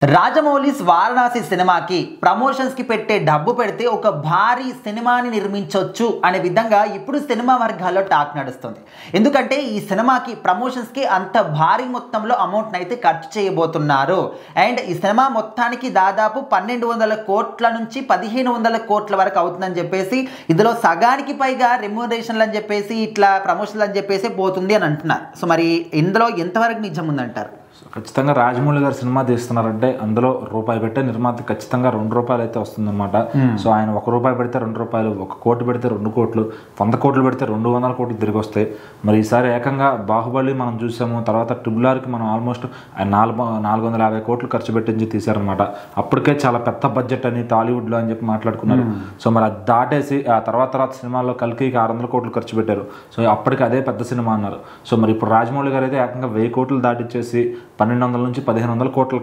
రాజమౌళి వారణాసి సినిమాకి ప్రమోషన్స్కి పెట్టే డబ్బు పెడితే ఒక భారీ సినిమాని నిర్మించవచ్చు అనే విధంగా ఇప్పుడు సినిమా వర్గాల్లో టాక్ నడుస్తుంది. ఎందుకంటే ఈ సినిమాకి ప్రమోషన్స్కి అంత భారీ మొత్తంలో అమౌంట్ని అయితే ఖర్చు చేయబోతున్నారు. అండ్ ఈ సినిమా మొత్తానికి దాదాపు 1200 కోట్ల నుంచి 1500 కోట్ల వరకు అవుతుందని చెప్పేసి, ఇందులో సగానికి పైగా రెమ్యూనరేషన్లు అని చెప్పేసి ఇట్లా ప్రమోషన్లు అని చెప్పేసి పోతుంది అని అంటున్నారు. సో మరి ఇందులో ఎంతవరకు నిజం ఉందంటారు? ఖచ్చితంగా రాజమౌళి గారు సినిమా తీస్తున్నారంటే అందులో రూపాయి పెట్టే నిర్మాత ఖచ్చితంగా ₹2 అయితే వస్తుందన్నమాట. సో ఆయన ₹1 పెడితే ₹2, 1 కోటి పెడితే 2 కోట్లు, 100 కోట్లు పెడితే 200 కోట్లు తిరిగి వస్తాయి. మరి ఈసారి ఏకంగా బాహుబలి మనం చూసాము, తర్వాత RRRకి మనం ఆల్మోస్ట్ 450 కోట్లు ఖర్చు పెట్టించి తీశారనమాట. అప్పటికే చాలా పెద్ద బడ్జెట్ అని టాలీవుడ్లో అని చెప్పి మాట్లాడుకున్నారు. సో మరి అది దాటేసి ఆ తర్వాత సినిమాల్లో కల్కికి 600 కోట్లు ఖర్చు పెట్టారు. సో అప్పటికి అదే పెద్ద సినిమా అన్నారు. సో మరి ఇప్పుడు రాజమౌళి గారు అయితే ఏకంగా 1000 కోట్లు దాటిచ్చేసి 1200 నుంచి 1500 కోట్ల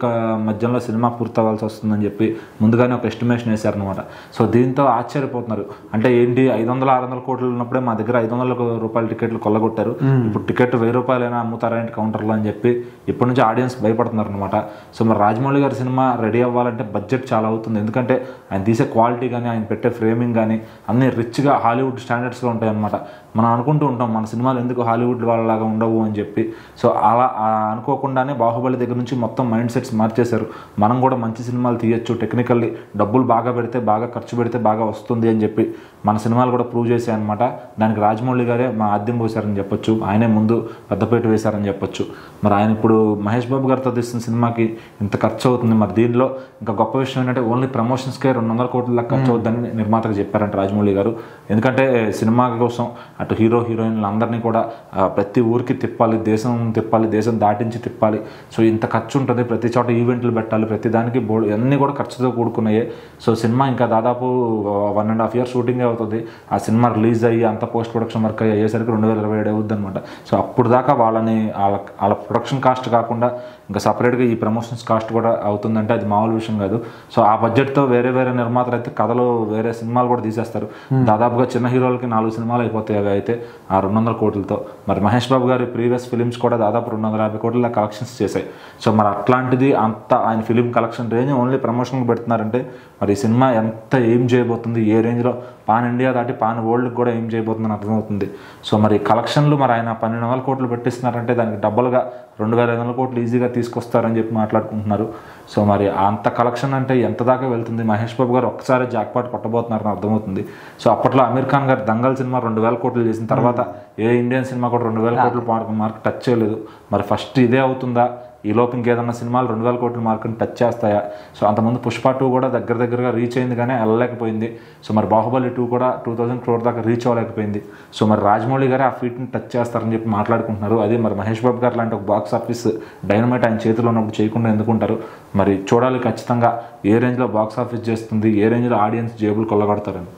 మధ్యలో సినిమా పూర్తవ్వాల్సి వస్తుందని చెప్పి ముందుగానే ఒక ఎస్టిమేషన్ వేశారనమాట. సో దీంతో ఆశ్చర్యపోతున్నారు. అంటే ఏంటి 500-600 కోట్లు ఉన్నప్పుడే మా దగ్గర ₹500 టికెట్లు కొల్లగొట్టారు, ఇప్పుడు టికెట్ ₹1000 అమ్ముతారేంటి కౌంటర్లో అని చెప్పి ఇప్పటి నుంచి ఆడియన్స్ భయపడుతున్నారు అనమాట. సో మరి రాజమౌళి గారి సినిమా రెడీ అవ్వాలంటే బడ్జెట్ చాలా అవుతుంది. ఎందుకంటే ఆయన తీసే క్వాలిటీ కానీ ఆయన పెట్టే ఫ్రేమింగ్ కానీ అన్నీ రిచ్గా హాలీవుడ్ స్టాండర్డ్స్లో ఉంటాయి అనమాట. మనం అనుకుంటూ ఉంటాం మన సినిమాలు ఎందుకు హాలీవుడ్ వాళ్ళలాగా ఉండవు అని చెప్పి. సో అలా అనుకోకుండానే బాహుబలి దగ్గర నుంచి మొత్తం మైండ్ సెట్స్ మార్చేశారు. మనం కూడా మంచి సినిమాలు తీయచ్చు, టెక్నికల్లీ డబ్బులు బాగా పెడితే బాగా ఖర్చు పెడితే బాగా వస్తుంది అని చెప్పి మన సినిమాలు కూడా ప్రూవ్ చేశాయన్నమాట. దానికి రాజమౌళి గారే మా ఆద్యం పోశారని చెప్పొచ్చు, ఆయనే ముందు పెద్దపేట వేశారని చెప్పొచ్చు. మరి ఆయన ఇప్పుడు మహేష్ బాబు గారితో తీసిన సినిమాకి ఇంత ఖర్చు అవుతుంది. మరి దీనిలో ఇంకా గొప్ప విషయం ఏంటంటే ఓన్లీ ప్రమోషన్స్కే 200 కోట్ల దాకా ఖర్చు అవుతుందని నిర్మాతకు చెప్పారంట రాజమౌళి గారు. ఎందుకంటే సినిమా కోసం అటు హీరో హీరోయిన్లు అందరినీ కూడా ప్రతి ఊరికి తిప్పాలి, దేశం దాటించి తిప్పాలి. సో ఇంత ఖర్చు ఉంటుంది, ప్రతి చోట ఈవెంట్లు పెట్టాలి, ప్రతి దానికి అన్నీ కూడా ఖర్చుతో కూడుకున్నాయి. సో సినిమా ఇంకా దాదాపు 1.5 years షూటింగ్ అవుతుంది. ఆ సినిమా రిలీజ్ అయ్యి అంత పోస్ట్ ప్రొడక్షన్ వర్క్ అయ్యేసరికి 2027 అవుద్ది అనమాట. సో అప్పుడు దాకా వాళ్ళ ప్రొడక్షన్ కాస్ట్ కాకుండా ఇంకా సపరేట్గా ఈ ప్రమోషన్స్ కాస్ట్ కూడా అవుతుందంటే అది మామూలు విషయం కాదు. సో ఆ బడ్జెట్తో వేరే నిర్మాతలు అయితే కథలు వేరే సినిమాలు కూడా తీసేస్తారు. దాదాపుగా చిన్న హీరోలకి 4 సినిమాలు అయిపోతాయి అవి అయితే ఆ 200 కోట్లతో. మరి మహేష్ బాబు గారి ప్రీవియస్ ఫిలిమ్స్ కూడా దాదాపు 250 కోట్ల కలెక్షన్స్ చేశాయి. సో మరి అట్లాంటిది అంత ఆయన ఫిలిం కలెక్షన్ రేంజ్ ఓన్లీ ప్రమోషన్కి పెడుతున్నారంటే మరి ఈ సినిమా ఎంత ఏం చేయబోతుంది, ఏ రేంజ్లో పాన్ ఇండియా దాటి పాన్ వరల్డ్కి కూడా ఏం చేయబోతుందని అర్థమవుతుంది. సో మరి కలెక్షన్లు మరి ఆయన 1200 కోట్లు పెట్టిస్తున్నారంటే దానికి డబ్బులుగా 2500 కోట్లు ఈజీగా తీసుకొస్తారని చెప్పి మాట్లాడుకుంటున్నారు. సో మరి అంత కలెక్షన్ అంటే ఎంత దాకా వెళ్తుంది? మహేష్ బాబు గారు ఒక్కసారి జాక్పాట్ కొట్టబోతున్నారని అర్థమవుతుంది. సో అప్పట్లో అమీర్ ఖాన్ గారు దంగల్ సినిమా 2000 కోట్లు చేసిన తర్వాత ఏ ఇండియన్ సినిమా కూడా 2000 కోట్ల మార్క్ టచ్ చేయలేదు. మరి ఫస్ట్ ఇదే అవుతుందా? ఈ లోపు ఇంకేదన్నా సినిమాలు 2000 కోట్ల మార్కుని టచ్ చేస్తాయా? సో అంతకుముందు పుష్ప 2 కూడా దగ్గరగా రీచ్ అయింది కానీ వెళ్ళలేకపోయింది. సో మరి బాహుబలి 2 కూడా 2000 crore దాకా రీచ్ అవ్వలేకపోయింది. సో మరి రాజమౌళి గారే ఆ ఫీట్ని టచ్ చేస్తారని చెప్పి మాట్లాడుకుంటున్నారు. అది మరి మహేష్ బాబు గారు లాంటి ఒక బాక్స్ ఆఫీస్ డైనమైట్ ఆయన చేతిలో ఉన్నప్పుడు చేయకుండా ఎందుకుంటారు? మరి చూడాలి ఖచ్చితంగా ఏ రేంజ్లో బాక్స్ ఆఫీస్ చేస్తుంది, ఏ రేంజ్లో ఆడియన్స్ జేబులు కొల్లగొడతారని.